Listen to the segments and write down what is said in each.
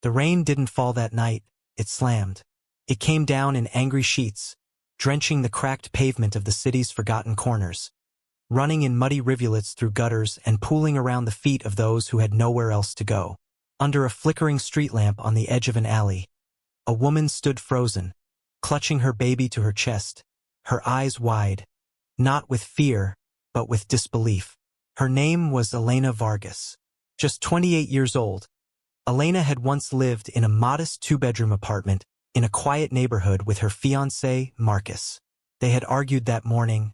The rain didn't fall that night, it slammed. It came down in angry sheets, drenching the cracked pavement of the city's forgotten corners, running in muddy rivulets through gutters and pooling around the feet of those who had nowhere else to go. Under a flickering street lamp on the edge of an alley, a woman stood frozen, clutching her baby to her chest, her eyes wide, not with fear, but with disbelief. Her name was Elena Vargas. Just 28 years old, Elena had once lived in a modest two-bedroom apartment in a quiet neighborhood with her fiancé, Marcus. They had argued that morning,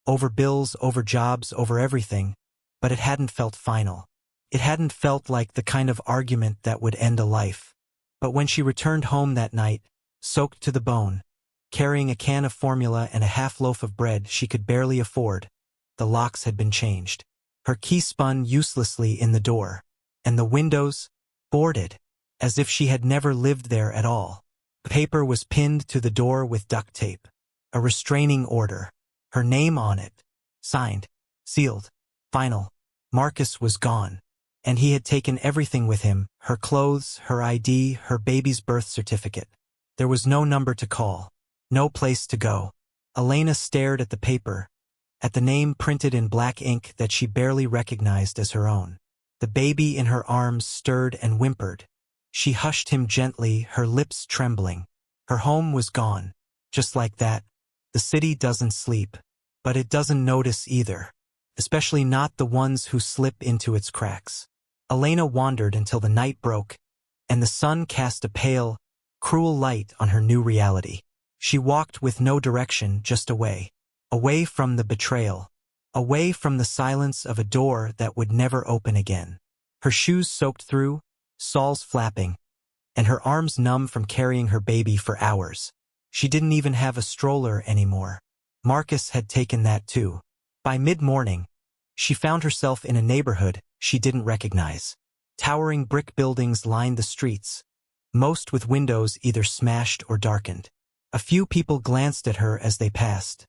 over bills, over jobs, over everything, but it hadn't felt final. It hadn't felt like the kind of argument that would end a life. But when she returned home that night, soaked to the bone, carrying a can of formula and a half loaf of bread she could barely afford, the locks had been changed. Her key spun uselessly in the door, and the windows, boarded, as if she had never lived there at all. The paper was pinned to the door with duct tape, a restraining order, her name on it, signed, sealed, final. Marcus was gone, and he had taken everything with him, her clothes, her ID, her baby's birth certificate. There was no number to call, no place to go. Elena stared at the paper, at the name printed in black ink that she barely recognized as her own. The baby in her arms stirred and whimpered. She hushed him gently, her lips trembling. Her home was gone. Just like that. The city doesn't sleep, but it doesn't notice either, especially not the ones who slip into its cracks. Elena wandered until the night broke, and the sun cast a pale, cruel light on her new reality. She walked with no direction, just away. Away from the betrayal. Away from the silence of a door that would never open again. Her shoes soaked through, soles flapping, and her arms numb from carrying her baby for hours. She didn't even have a stroller anymore. Marcus had taken that too. By mid-morning, she found herself in a neighborhood she didn't recognize. Towering brick buildings lined the streets, most with windows either smashed or darkened. A few people glanced at her as they passed,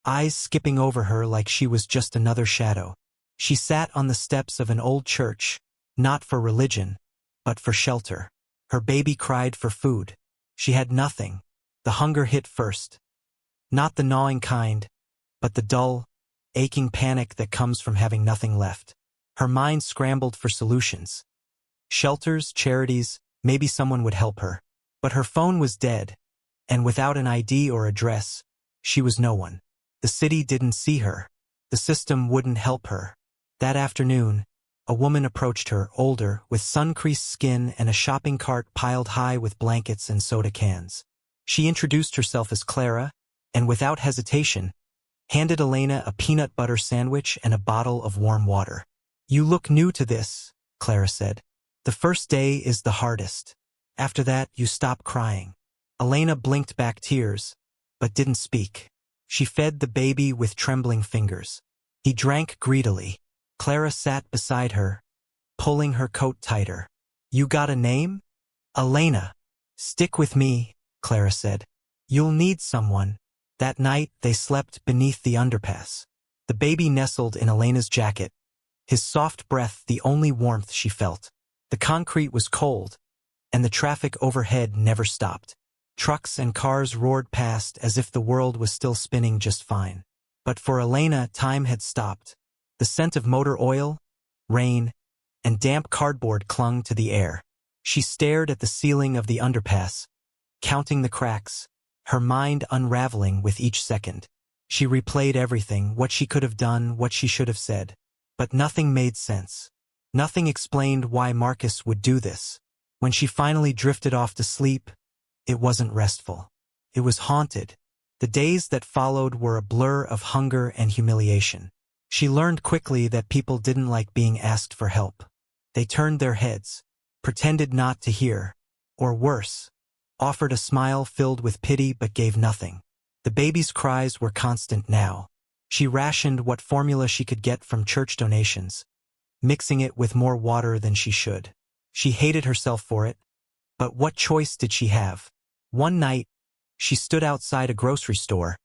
eyes skipping over her like she was just another shadow. She sat on the steps of an old church, not for religion, but for shelter. Her baby cried for food. She had nothing. The hunger hit first. Not the gnawing kind, but the dull, aching panic that comes from having nothing left. Her mind scrambled for solutions. Shelters, charities, maybe someone would help her. But her phone was dead, and without an ID or address, she was no one. The city didn't see her. The system wouldn't help her. That afternoon, a woman approached her, older, with sun-creased skin and a shopping cart piled high with blankets and soda cans. She introduced herself as Clara, and without hesitation, handed Elena a peanut butter sandwich and a bottle of warm water. "You look new to this," Clara said. "The first day is the hardest. After that, you stop crying." Elena blinked back tears, but didn't speak. She fed the baby with trembling fingers. He drank greedily. Clara sat beside her, pulling her coat tighter. "You got a name?" "Elena." "Stick with me," Clara said. "You'll need someone." That night, they slept beneath the underpass. The baby nestled in Elena's jacket, his soft breath the only warmth she felt. The concrete was cold, and the traffic overhead never stopped. Trucks and cars roared past as if the world was still spinning just fine. But for Elena, time had stopped. The scent of motor oil, rain, and damp cardboard clung to the air. She stared at the ceiling of the underpass, counting the cracks, her mind unraveling with each second. She replayed everything, what she could have done, what she should have said. But nothing made sense. Nothing explained why Marcus would do this. When she finally drifted off to sleep, it wasn't restful. It was haunted. The days that followed were a blur of hunger and humiliation. She learned quickly that people didn't like being asked for help. They turned their heads, pretended not to hear, or worse, offered a smile filled with pity but gave nothing. The baby's cries were constant now. She rationed what formula she could get from church donations, mixing it with more water than she should. She hated herself for it, but what choice did she have? One night, she stood outside a grocery store,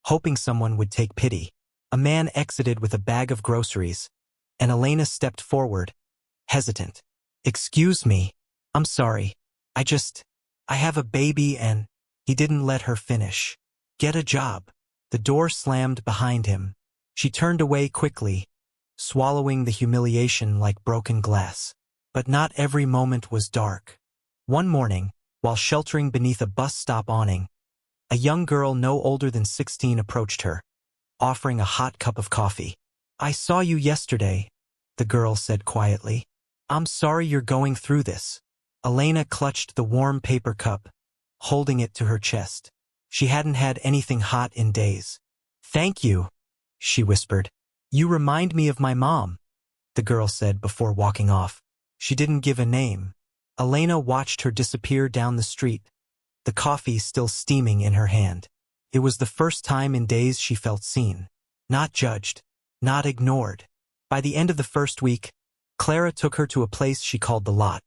hoping someone would take pity. A man exited with a bag of groceries, and Elena stepped forward, hesitant. "Excuse me," I'm sorry. I have a baby and… He didn't let her finish. Get a job. The door slammed behind him. She turned away quickly, swallowing the humiliation like broken glass. But not every moment was dark. One morning, while sheltering beneath a bus stop awning, a young girl no older than 16 approached her, offering a hot cup of coffee. I saw you yesterday, the girl said quietly. I'm sorry you're going through this. Elena clutched the warm paper cup, holding it to her chest. She hadn't had anything hot in days. Thank you, she whispered. You remind me of my mom, the girl said before walking off. She didn't give a name. Elena watched her disappear down the street, the coffee still steaming in her hand. It was the first time in days she felt seen, not judged, not ignored. By the end of the first week, Clara took her to a place she called the Lot,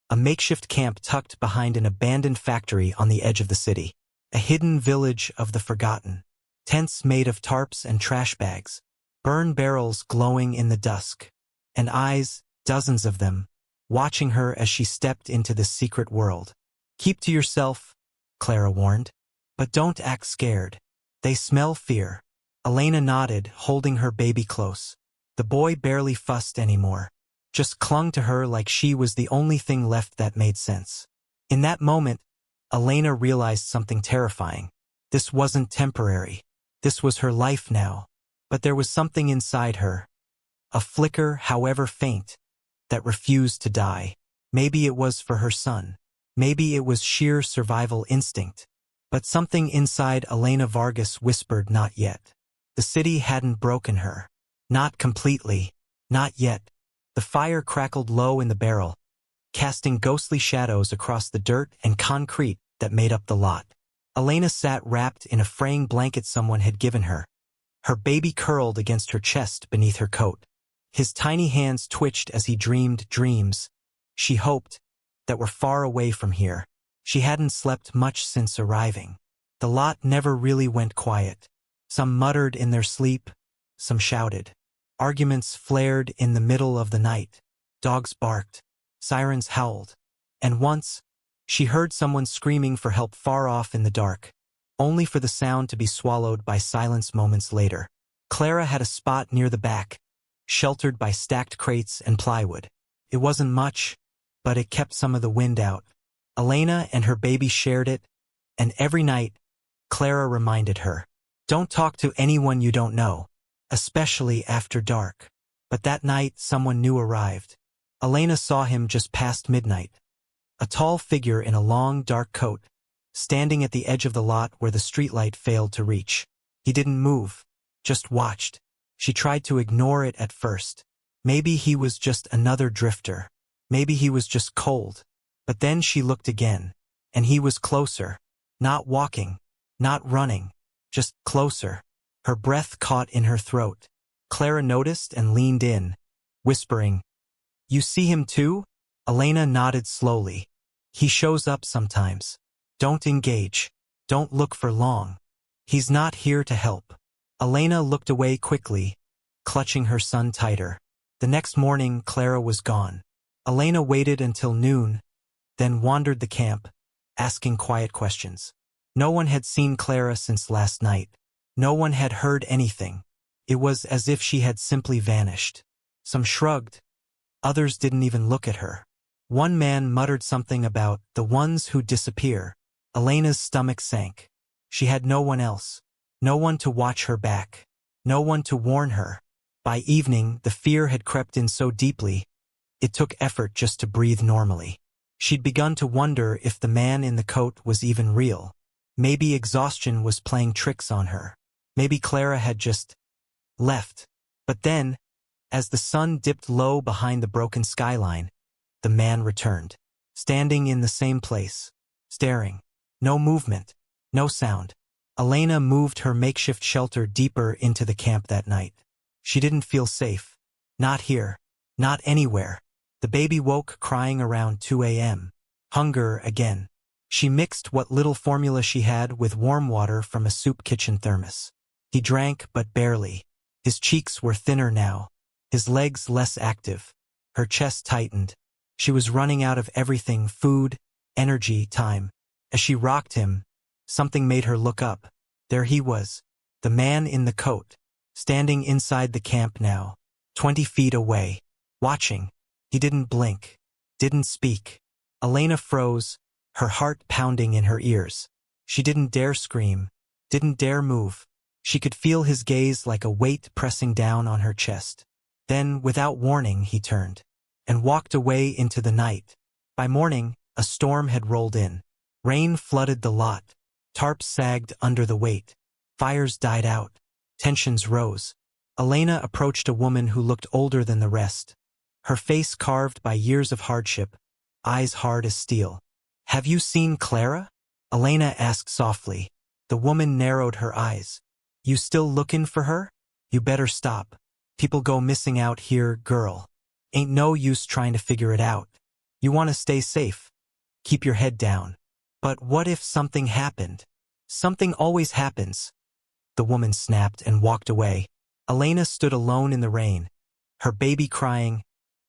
a makeshift camp tucked behind an abandoned factory on the edge of the city, a hidden village of the forgotten. Tents made of tarps and trash bags, burn barrels glowing in the dusk, and eyes, dozens of them, watching her as she stepped into this secret world. Keep to yourself, Clara warned, but don't act scared. They smell fear. Elena nodded, holding her baby close. The boy barely fussed anymore, just clung to her like she was the only thing left that made sense. In that moment, Elena realized something terrifying. This wasn't temporary. This was her life now. But there was something inside her, a flicker, however faint, that refused to die. Maybe it was for her son. Maybe it was sheer survival instinct. But something inside Elena Vargas whispered not yet. The city hadn't broken her. Not completely. Not yet. The fire crackled low in the barrel, casting ghostly shadows across the dirt and concrete that made up the lot. Elena sat wrapped in a fraying blanket someone had given her. Her baby curled against her chest beneath her coat. His tiny hands twitched as he dreamed dreams, she hoped, that were far away from here. She hadn't slept much since arriving. The lot never really went quiet. Some muttered in their sleep, some shouted. Arguments flared in the middle of the night. Dogs barked, sirens howled, and once, she heard someone screaming for help far off in the dark, only for the sound to be swallowed by silence moments later. Clara had a spot near the back, sheltered by stacked crates and plywood. It wasn't much, but it kept some of the wind out. Elena and her baby shared it, and every night, Clara reminded her, don't talk to anyone you don't know, especially after dark. But that night, someone new arrived. Elena saw him just past midnight. A tall figure in a long, dark coat, standing at the edge of the lot where the streetlight failed to reach. He didn't move, just watched. She tried to ignore it at first. Maybe he was just another drifter. Maybe he was just cold. But then she looked again, and he was closer. Not walking, not running, just closer. Her breath caught in her throat. Clara noticed and leaned in, whispering, You see him too? Elena nodded slowly. He shows up sometimes. Don't engage. Don't look for long. He's not here to help. Elena looked away quickly, clutching her son tighter. The next morning, Clara was gone. Elena waited until noon, then wandered the camp, asking quiet questions. No one had seen Clara since last night. No one had heard anything. It was as if she had simply vanished. Some shrugged. Others didn't even look at her. One man muttered something about the ones who disappear. Elena's stomach sank. She had no one else. No one to watch her back. No one to warn her. By evening, the fear had crept in so deeply, it took effort just to breathe normally. She'd begun to wonder if the man in the coat was even real. Maybe exhaustion was playing tricks on her. Maybe Clara had just left. But then, as the sun dipped low behind the broken skyline, the man returned, standing in the same place, staring. No movement, no sound. Elena moved her makeshift shelter deeper into the camp that night. She didn't feel safe. Not here. Not anywhere. The baby woke crying around 2 a.m. Hunger again. She mixed what little formula she had with warm water from a soup kitchen thermos. He drank, but barely. His cheeks were thinner now, his legs less active. Her chest tightened. She was running out of everything: food, energy, time. As she rocked him, something made her look up. There he was, the man in the coat, standing inside the camp now, 20 feet away, watching. He didn't blink, didn't speak. Elena froze, her heart pounding in her ears. She didn't dare scream, didn't dare move. She could feel his gaze like a weight pressing down on her chest. Then, without warning, he turned and walked away into the night. By morning, a storm had rolled in. Rain flooded the lot. Tarps sagged under the weight. Fires died out. Tensions rose. Elena approached a woman who looked older than the rest. Her face carved by years of hardship, eyes hard as steel. "Have you seen Clara?" Elena asked softly. The woman narrowed her eyes. "You still lookin' for her? You better stop. People go missing out here, girl. Ain't no use trying to figure it out. You want to stay safe. Keep your head down." "But what if something happened?" "Something always happens." The woman snapped and walked away. Elena stood alone in the rain, her baby crying,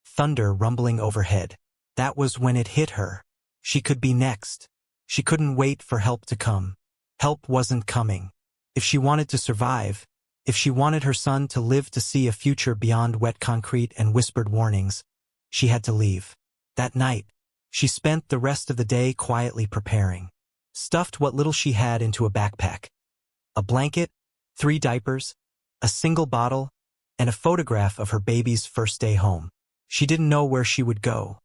thunder rumbling overhead. That was when it hit her. She could be next. She couldn't wait for help to come. Help wasn't coming. If she wanted to survive, if she wanted her son to live to see a future beyond wet concrete and whispered warnings, she had to leave. That night, she spent the rest of the day quietly preparing. Stuffed what little she had into a backpack. A blanket, 3 diapers, a single bottle, and a photograph of her baby's first day home. She didn't know where she would go,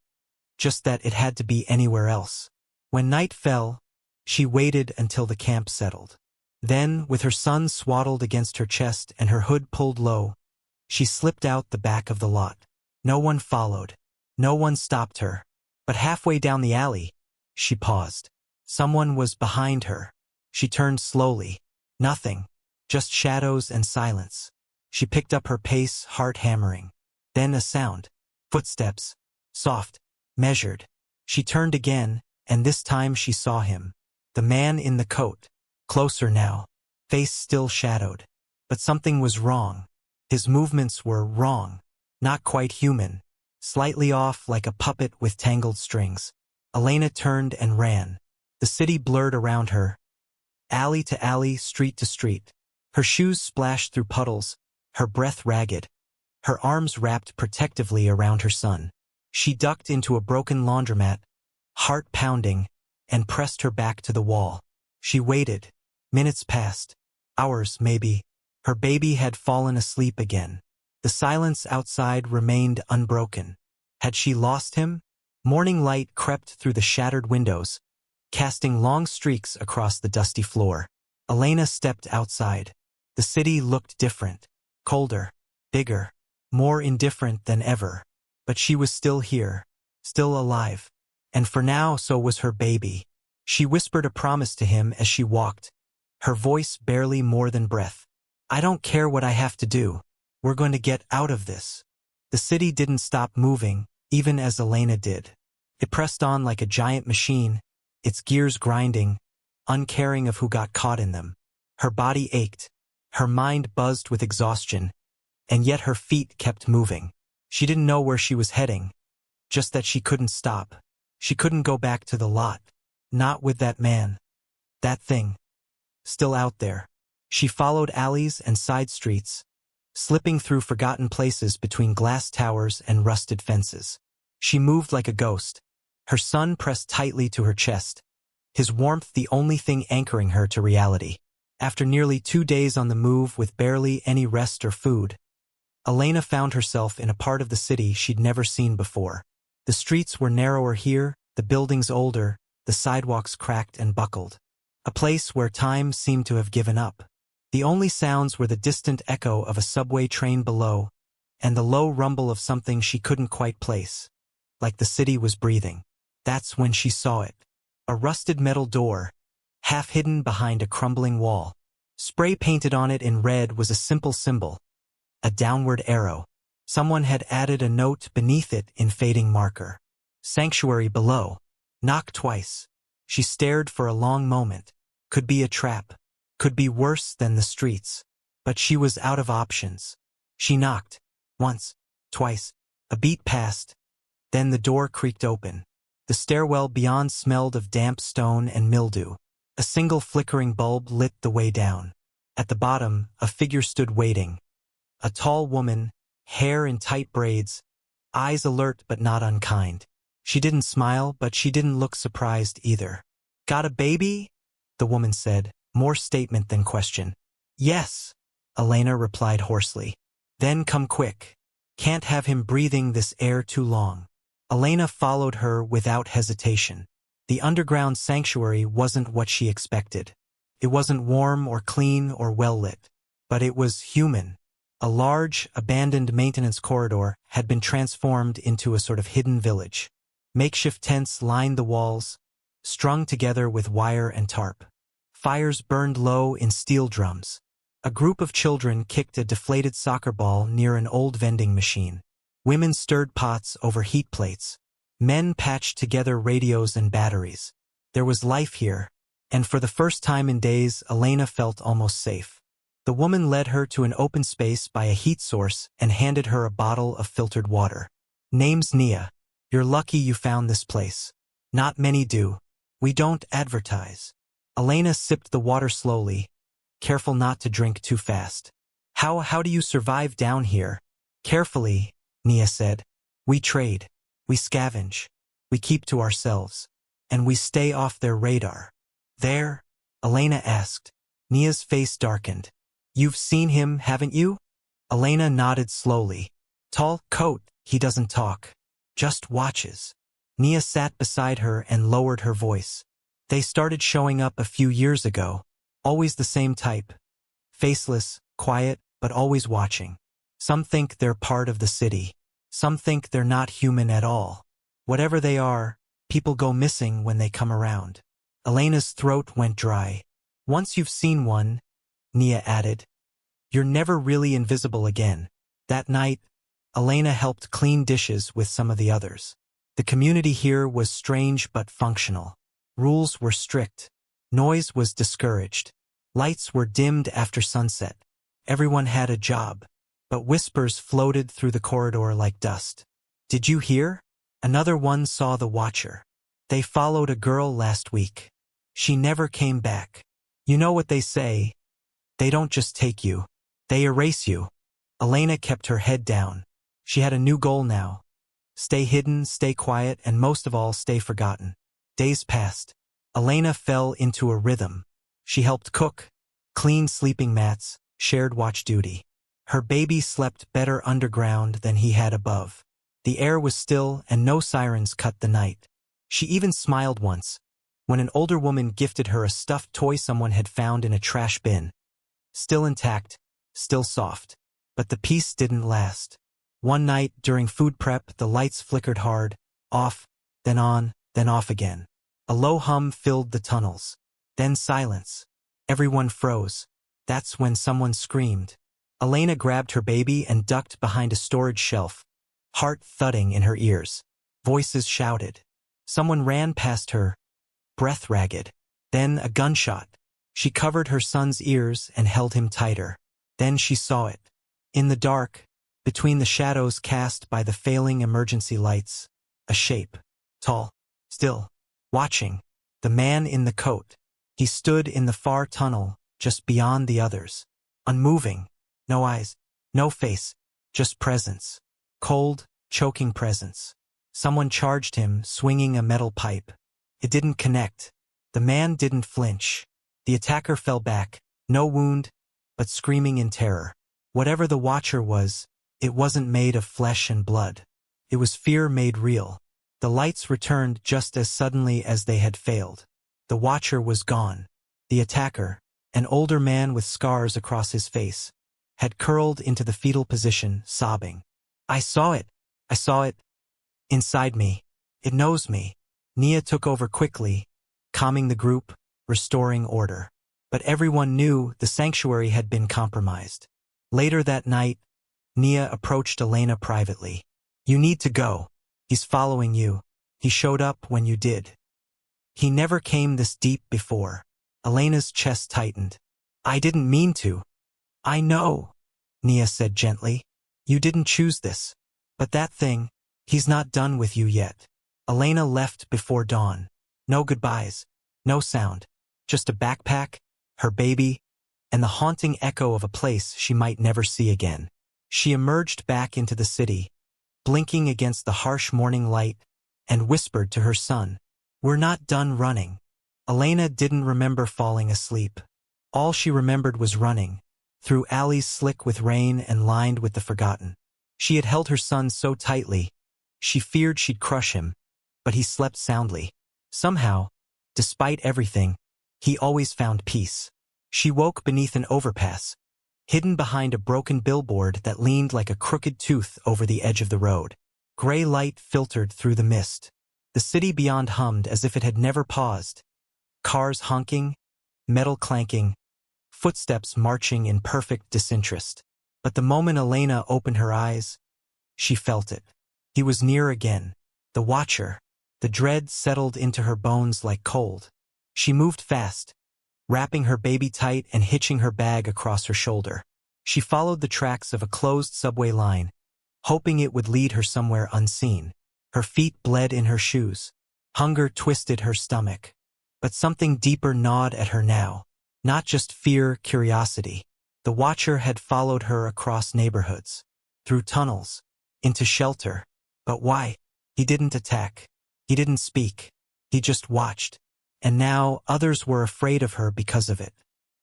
just that it had to be anywhere else. When night fell, she waited until the camp settled. Then, with her son swaddled against her chest and her hood pulled low, she slipped out the back of the lot. No one followed. No one stopped her. But halfway down the alley, she paused. Someone was behind her. She turned slowly. Nothing. Just shadows and silence. She picked up her pace, heart hammering. Then a sound. Footsteps. Soft. Measured. She turned again, and this time she saw him. The man in the coat. Closer now. Face still shadowed. But something was wrong. His movements were wrong. Not quite human. Slightly off, like a puppet with tangled strings. Elena turned and ran. The city blurred around her. Alley to alley, street to street. Her shoes splashed through puddles, her breath ragged. Her arms wrapped protectively around her son. She ducked into a broken laundromat, heart pounding, and pressed her back to the wall. She waited. Minutes passed. Hours, maybe. Her baby had fallen asleep again. The silence outside remained unbroken. Had she lost him? Morning light crept through the shattered windows, casting long streaks across the dusty floor. Elena stepped outside. The city looked different. Colder. Bigger. More indifferent than ever. But she was still here. Still alive. And for now, so was her baby. She whispered a promise to him as she walked, her voice barely more than breath. "I don't care what I have to do. We're going to get out of this." The city didn't stop moving, even as Elena did. It pressed on like a giant machine, its gears grinding, uncaring of who got caught in them. Her body ached. Her mind buzzed with exhaustion, and yet her feet kept moving. She didn't know where she was heading, just that she couldn't stop. She couldn't go back to the lot. Not with that man. That thing. Still out there. She followed alleys and side streets, slipping through forgotten places between glass towers and rusted fences. She moved like a ghost, her son pressed tightly to her chest, his warmth the only thing anchoring her to reality. After nearly 2 days on the move with barely any rest or food, Elena found herself in a part of the city she'd never seen before. The streets were narrower here, the buildings older, the sidewalks cracked and buckled. A place where time seemed to have given up. The only sounds were the distant echo of a subway train below, and the low rumble of something she couldn't quite place. Like the city was breathing. That's when she saw it. A rusted metal door, half hidden behind a crumbling wall. Spray painted on it in red was a simple symbol. A downward arrow. Someone had added a note beneath it in fading marker. Sanctuary below. Knock twice. She stared for a long moment. Could be a trap. Could be worse than the streets. But she was out of options. She knocked. Once. Twice. A beat passed. Then the door creaked open. The stairwell beyond smelled of damp stone and mildew. A single flickering bulb lit the way down. At the bottom, a figure stood waiting. A tall woman, hair in tight braids, eyes alert but not unkind. She didn't smile, but she didn't look surprised either. "Got a baby?" the woman said, more statement than question. "Yes," Elena replied hoarsely. "Then come quick. Can't have him breathing this air too long." Elena followed her without hesitation. The underground sanctuary wasn't what she expected. It wasn't warm or clean or well-lit. But it was human. A large, abandoned maintenance corridor had been transformed into a sort of hidden village. Makeshift tents lined the walls, strung together with wire and tarp. Fires burned low in steel drums. A group of children kicked a deflated soccer ball near an old vending machine. Women stirred pots over heat plates. Men patched together radios and batteries. There was life here, and for the first time in days, Elena felt almost safe. The woman led her to an open space by a heat source and handed her a bottle of filtered water. "Name's Nia. You're lucky you found this place. Not many do. We don't advertise." Elena sipped the water slowly, careful not to drink too fast. How do you survive down here?" "Carefully," Nia said. "We trade. We scavenge. We keep to ourselves. And we stay off their radar." "There?" Elena asked. Nia's face darkened. "You've seen him, haven't you?" Elena nodded slowly. "Tall coat, he doesn't talk. Just watches." Nia sat beside her and lowered her voice. "They started showing up a few years ago. Always the same type. Faceless, quiet, but always watching. Some think they're part of the city. Some think they're not human at all. Whatever they are, people go missing when they come around." Elena's throat went dry. "Once you've seen one," Nia added, "you're never really invisible again." That night, Elena helped clean dishes with some of the others. The community here was strange but functional. Rules were strict. Noise was discouraged. Lights were dimmed after sunset. Everyone had a job. But whispers floated through the corridor like dust. "Did you hear? Another one saw the Watcher. They followed a girl last week. She never came back. You know what they say. They don't just take you. They erase you." Elena kept her head down. She had a new goal now. Stay hidden, stay quiet, and most of all, stay forgotten. Days passed. Elena fell into a rhythm. She helped cook, cleaned sleeping mats, shared watch duty. Her baby slept better underground than he had above. The air was still and no sirens cut the night. She even smiled once, when an older woman gifted her a stuffed toy someone had found in a trash bin. Still intact, still soft. But the peace didn't last. One night, during food prep, the lights flickered hard, off, then on, then off again. A low hum filled the tunnels. Then silence. Everyone froze. That's when someone screamed. Elena grabbed her baby and ducked behind a storage shelf, heart thudding in her ears. Voices shouted. Someone ran past her, breath ragged. Then a gunshot. She covered her son's ears and held him tighter. Then she saw it. In the dark, between the shadows cast by the failing emergency lights, a shape. Tall, still, watching. The man in the coat. He stood in the far tunnel, just beyond the others. Unmoving. No eyes, no face, just presence. Cold, choking presence. Someone charged him, swinging a metal pipe. It didn't connect. The man didn't flinch. The attacker fell back, no wound, but screaming in terror. Whatever the Watcher was, it wasn't made of flesh and blood. It was fear made real. The lights returned just as suddenly as they had failed. The Watcher was gone. The attacker, an older man with scars across his face, had curled into the fetal position, sobbing. I saw it. Inside me. It knows me." Nia took over quickly, calming the group, restoring order. But everyone knew the sanctuary had been compromised. Later that night, Nia approached Elena privately. "You need to go. He's following you. He showed up when you did. He never came this deep before." Elena's chest tightened. "I didn't mean to." "I know," Nia said gently. "You didn't choose this. But that thing, He's not done with you yet. Elena left before dawn. No goodbyes. No sound. Just a backpack, her baby, and the haunting echo of a place she might never see again. She emerged back into the city, blinking against the harsh morning light, and whispered to her son, "We're not done running." Elena didn't remember falling asleep. All she remembered was running, through alleys slick with rain and lined with the forgotten. She had held her son so tightly, she feared she'd crush him, but he slept soundly. Somehow, despite everything, he always found peace. She woke beneath an overpass, hidden behind a broken billboard that leaned like a crooked tooth over the edge of the road. Gray light filtered through the mist. The city beyond hummed as if it had never paused. Cars honking, metal clanking, footsteps marching in perfect disinterest. But the moment Elena opened her eyes, she felt it. He was near again. The Watcher. The dread settled into her bones like cold. She moved fast, wrapping her baby tight and hitching her bag across her shoulder. She followed the tracks of a closed subway line, hoping it would lead her somewhere unseen. Her feet bled in her shoes. Hunger twisted her stomach. But something deeper gnawed at her now. Not just fear, curiosity. The Watcher had followed her across neighborhoods, through tunnels, into shelter. But why? He didn't attack. He didn't speak. He just watched. And now others were afraid of her because of it.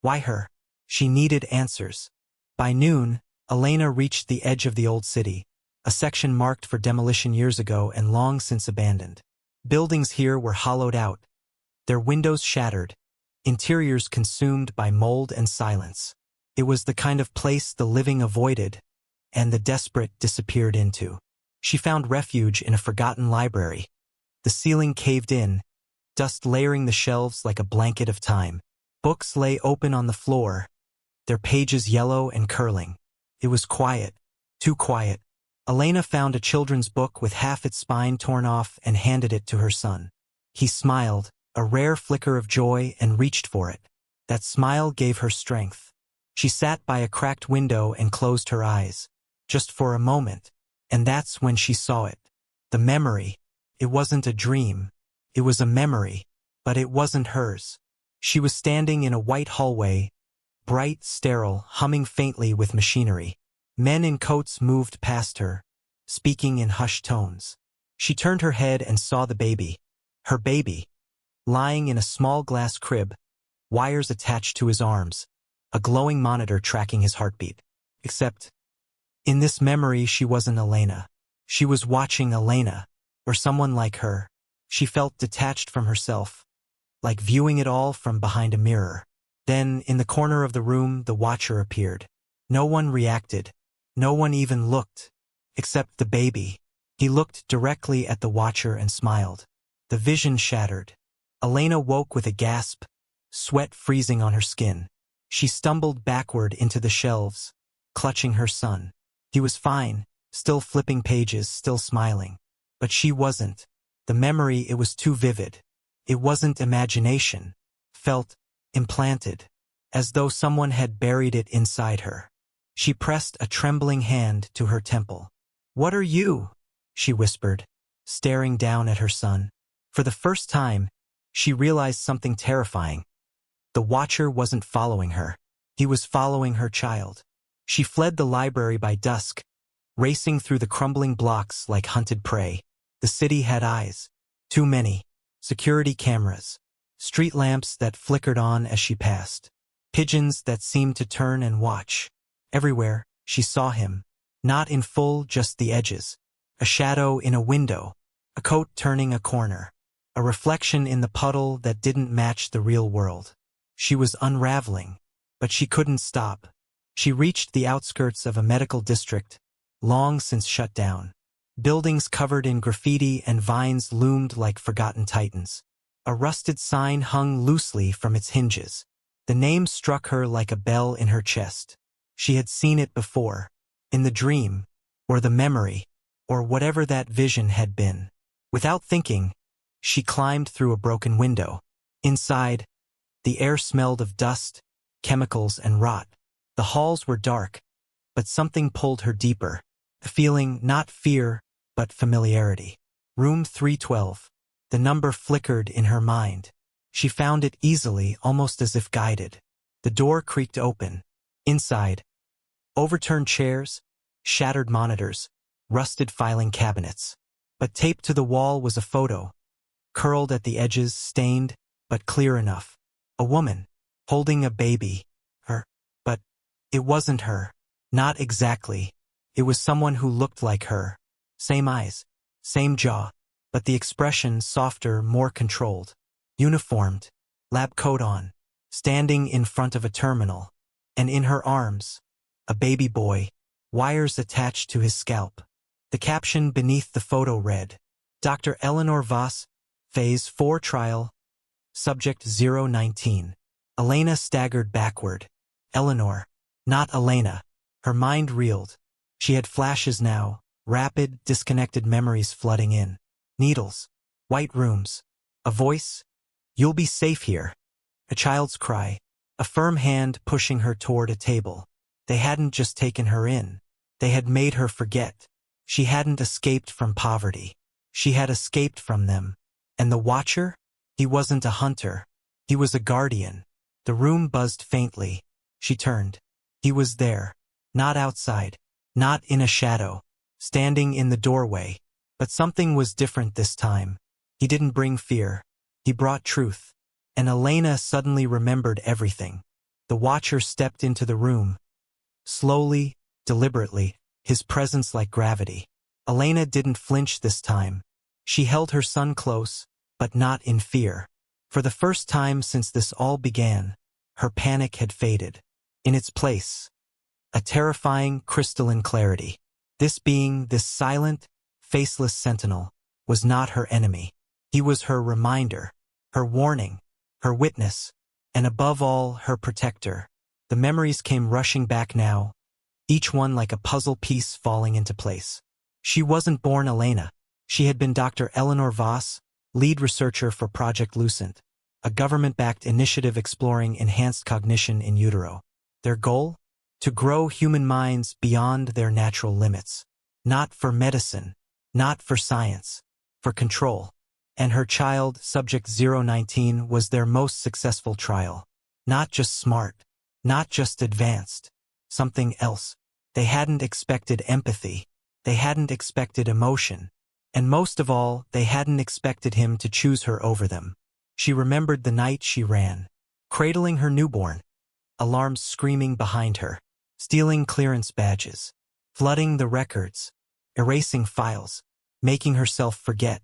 Why her? She needed answers. By noon, Elena reached the edge of the old city, a section marked for demolition years ago and long since abandoned. Buildings here were hollowed out, their windows shattered, interiors consumed by mold and silence. It was the kind of place the living avoided and the desperate disappeared into. She found refuge in a forgotten library. The ceiling caved in, dust layering the shelves like a blanket of time. Books lay open on the floor, their pages yellow and curling. It was quiet, too quiet. Elena found a children's book with half its spine torn off and handed it to her son. He smiled, a rare flicker of joy, and reached for it. That smile gave her strength. She sat by a cracked window and closed her eyes. Just for a moment. And that's when she saw it. The memory. It wasn't a dream. It was a memory. But it wasn't hers. She was standing in a white hallway, bright, sterile, humming faintly with machinery. Men in coats moved past her, speaking in hushed tones. She turned her head and saw the baby. Her baby. Lying in a small glass crib, wires attached to his arms, a glowing monitor tracking his heartbeat. Except, in this memory she wasn't Elena. She was watching Elena, or someone like her. She felt detached from herself, like viewing it all from behind a mirror. Then, in the corner of the room, the Watcher appeared. No one reacted. No one even looked. Except the baby. He looked directly at the Watcher and smiled. The vision shattered. Elena woke with a gasp, sweat freezing on her skin. She stumbled backward into the shelves, clutching her son. He was fine, still flipping pages, still smiling. But she wasn't. The memory, it was too vivid. It wasn't imagination. Felt implanted, as though someone had buried it inside her. She pressed a trembling hand to her temple. "What are you?" she whispered, staring down at her son. For the first time, she realized something terrifying. The Watcher wasn't following her. He was following her child. She fled the library by dusk, racing through the crumbling blocks like hunted prey. The city had eyes. Too many. Security cameras. Street lamps that flickered on as she passed. Pigeons that seemed to turn and watch. Everywhere, she saw him. Not in full, just the edges. A shadow in a window. A coat turning a corner. A reflection in the puddle that didn't match the real world. She was unraveling, but she couldn't stop. She reached the outskirts of a medical district, long since shut down. Buildings covered in graffiti and vines loomed like forgotten titans. A rusted sign hung loosely from its hinges. The name struck her like a bell in her chest. She had seen it before, in the dream, or the memory, or whatever that vision had been. Without thinking, she climbed through a broken window. Inside, the air smelled of dust, chemicals, and rot. The halls were dark, but something pulled her deeper. A feeling, not fear, but familiarity. Room 312. The number flickered in her mind. She found it easily, almost as if guided. The door creaked open. Inside, overturned chairs, shattered monitors, rusted filing cabinets. But taped to the wall was a photo, curled at the edges, stained, but clear enough. A woman, holding a baby. Her. But it wasn't her. Not exactly. It was someone who looked like her. Same eyes, same jaw, but the expression softer, more controlled. Uniformed, lab coat on, standing in front of a terminal. And in her arms, a baby boy, wires attached to his scalp. The caption beneath the photo read, Dr. Eleanor Voss, Phase 4 Trial, Subject 019. Elena staggered backward. Eleanor, not Elena. Her mind reeled. She had flashes now, rapid, disconnected memories flooding in. Needles, white rooms, a voice, "You'll be safe here." A child's cry, a firm hand pushing her toward a table. They hadn't just taken her in. They had made her forget. She hadn't escaped from poverty. She had escaped from them. And the Watcher? He wasn't a hunter. He was a guardian. The room buzzed faintly. She turned. He was there. Not outside. Not in a shadow. Standing in the doorway. But something was different this time. He didn't bring fear. He brought truth. And Elena suddenly remembered everything. The Watcher stepped into the room. Slowly, deliberately, his presence like gravity. Elena didn't flinch this time. She held her son close, but not in fear. For the first time since this all began, her panic had faded. In its place, a terrifying, crystalline clarity. This being, this silent, faceless sentinel, was not her enemy. He was her reminder, her warning, her witness, and above all, her protector. The memories came rushing back now, each one like a puzzle piece falling into place. She wasn't born Elena. She had been Dr. Eleanor Voss, lead researcher for Project Lucent, a government-backed initiative exploring enhanced cognition in utero. Their goal? To grow human minds beyond their natural limits. Not for medicine, not for science, for control. And her child, Subject 019, was their most successful trial. Not just smart, not just advanced, something else. They hadn't expected empathy. They hadn't expected emotion. And most of all, they hadn't expected him to choose her over them. She remembered the night she ran, cradling her newborn, alarms screaming behind her, stealing clearance badges, flooding the records, erasing files, making herself forget.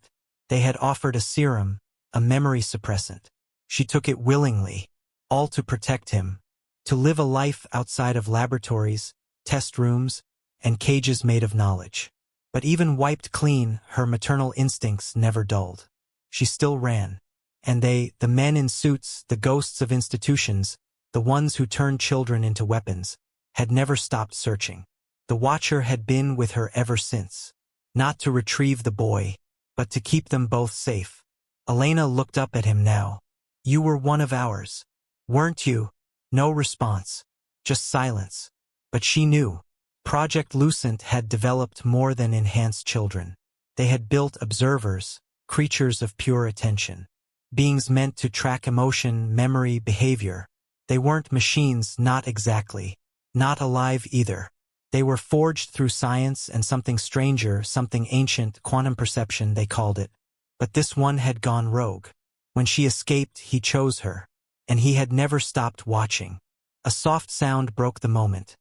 They had offered a serum, a memory suppressant. She took it willingly, all to protect him, to live a life outside of laboratories, test rooms, and cages made of knowledge. But even wiped clean, her maternal instincts never dulled. She still ran. And they, the men in suits, the ghosts of institutions, the ones who turned children into weapons, had never stopped searching. The Watcher had been with her ever since. Not to retrieve the boy, but to keep them both safe. Elena looked up at him now. "You were one of ours, weren't you?" No response. Just silence. But she knew. Project Lucent had developed more than enhanced children. They had built observers, creatures of pure attention. Beings meant to track emotion, memory, behavior. They weren't machines, not exactly. Not alive either. They were forged through science and something stranger, something ancient, quantum perception they called it. But this one had gone rogue. When she escaped, he chose her. And he had never stopped watching. A soft sound broke the moment.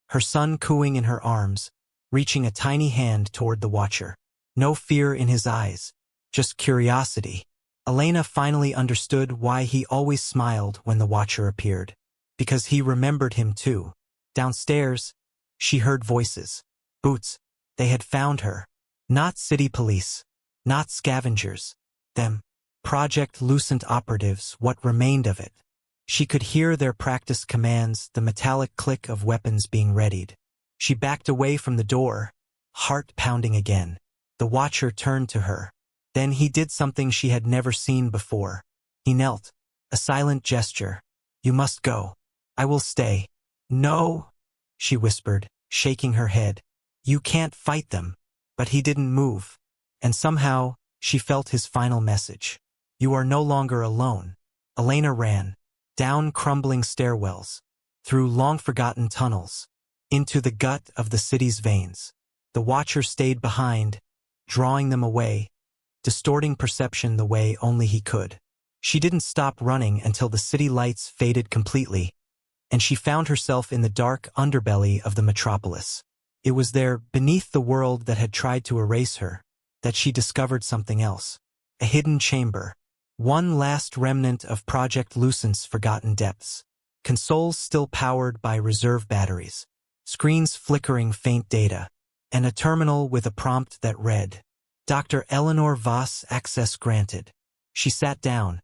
Her son cooing in her arms, reaching a tiny hand toward the Watcher. No fear in his eyes, just curiosity. Elena finally understood why he always smiled when the Watcher appeared. Because he remembered him too. Downstairs, she heard voices. Boots. They had found her. Not city police. Not scavengers. Them. Project Lucent operatives, what remained of it. She could hear their practiced commands, the metallic click of weapons being readied. She backed away from the door, heart pounding again. The Watcher turned to her. Then he did something she had never seen before. He knelt. A silent gesture. "You must go. I will stay." "No," she whispered, shaking her head. "You can't fight them." But he didn't move. And somehow, she felt his final message. You are no longer alone. Elena ran, down crumbling stairwells, through long-forgotten tunnels, into the gut of the city's veins. The Watcher stayed behind, drawing them away, distorting perception the way only he could. She didn't stop running until the city lights faded completely, and she found herself in the dark underbelly of the metropolis. It was there, beneath the world that had tried to erase her, that she discovered something else. A hidden chamber. One last remnant of Project Lucent's forgotten depths. Consoles still powered by reserve batteries. Screens flickering faint data. And a terminal with a prompt that read, Dr. Eleanor Voss, access granted. She sat down,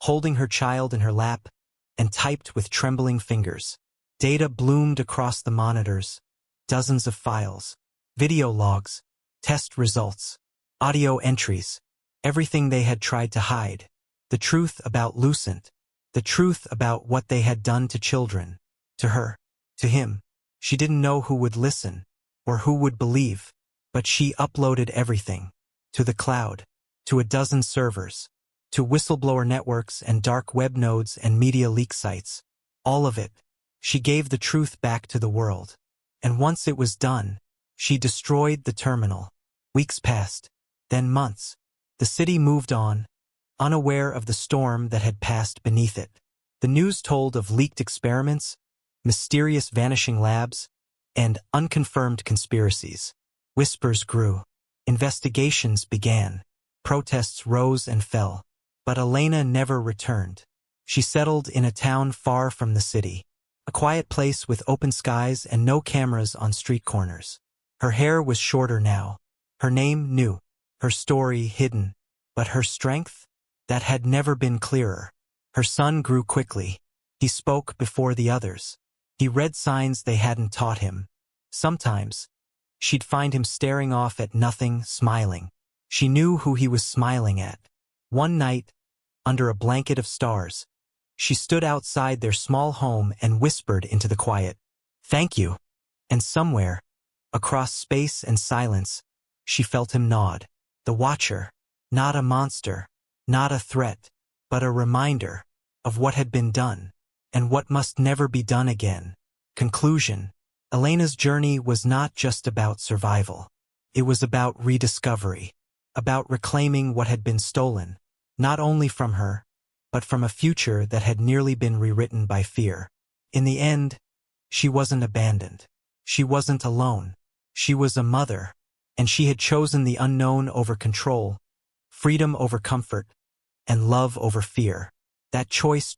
holding her child in her lap, and typed with trembling fingers. Data bloomed across the monitors. Dozens of files. Video logs. Test results. Audio entries. Everything they had tried to hide. The truth about Lucent. The truth about what they had done to children. To her. To him. She didn't know who would listen, or who would believe, but she uploaded everything. To the cloud. To a dozen servers. To whistleblower networks and dark web nodes and media leak sites. All of it. She gave the truth back to the world. And once it was done, she destroyed the terminal. Weeks passed. Then months. The city moved on, unaware of the storm that had passed beneath it. The news told of leaked experiments, mysterious vanishing labs, and unconfirmed conspiracies. Whispers grew. Investigations began. Protests rose and fell. But Elena never returned. She settled in a town far from the city. A quiet place with open skies and no cameras on street corners. Her hair was shorter now. Her name new. Her story hidden. But her strength? That had never been clearer. Her son grew quickly. He spoke before the others. He read signs they hadn't taught him. Sometimes, she'd find him staring off at nothing, smiling. She knew who he was smiling at. One night, under a blanket of stars, she stood outside their small home and whispered into the quiet, "Thank you." And somewhere, across space and silence, she felt him nod. The Watcher, not a monster, not a threat, but a reminder of what had been done, and what must never be done again. Conclusion. Elena's journey was not just about survival. It was about rediscovery, about reclaiming what had been stolen, not only from her, but from a future that had nearly been rewritten by fear. In the end, she wasn't abandoned. She wasn't alone. She was a mother, and she had chosen the unknown over control, freedom over comfort, and love over fear. That choice